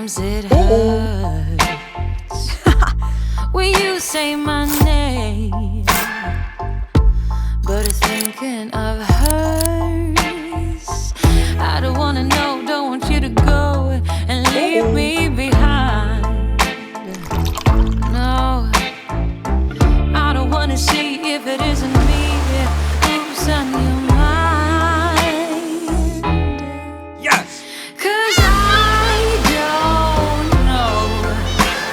Sometimes it hurts when you say my name, but it's thinking of hers. I don't wanna know, don't want you to go and leave me behind. No, I don't wanna see if it isn't me who's on your mind. Yes! 'Cause I don't know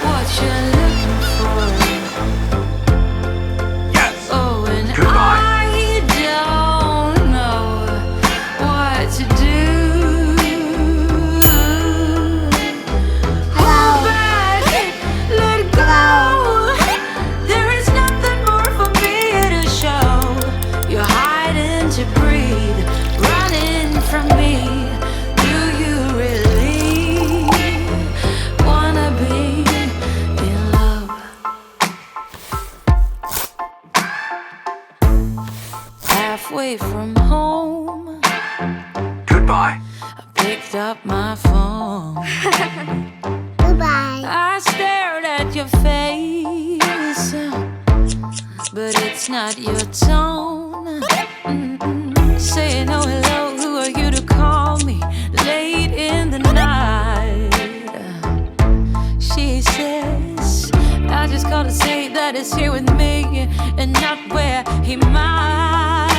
what you're looking for. Yes! Oh, and Goodbye. I don't know what to do. Hold back, let go. There is nothing more for me to show. You're hiding to breathe, running from me. Do you really wanna be in love? Halfway from home, Goodbye. I picked up my phone. Goodbye. I stared at your face, but it's not your tone. Saying oh hello, who are you to call me late in the night? She says I just gotta say that it's here with me and not where he might.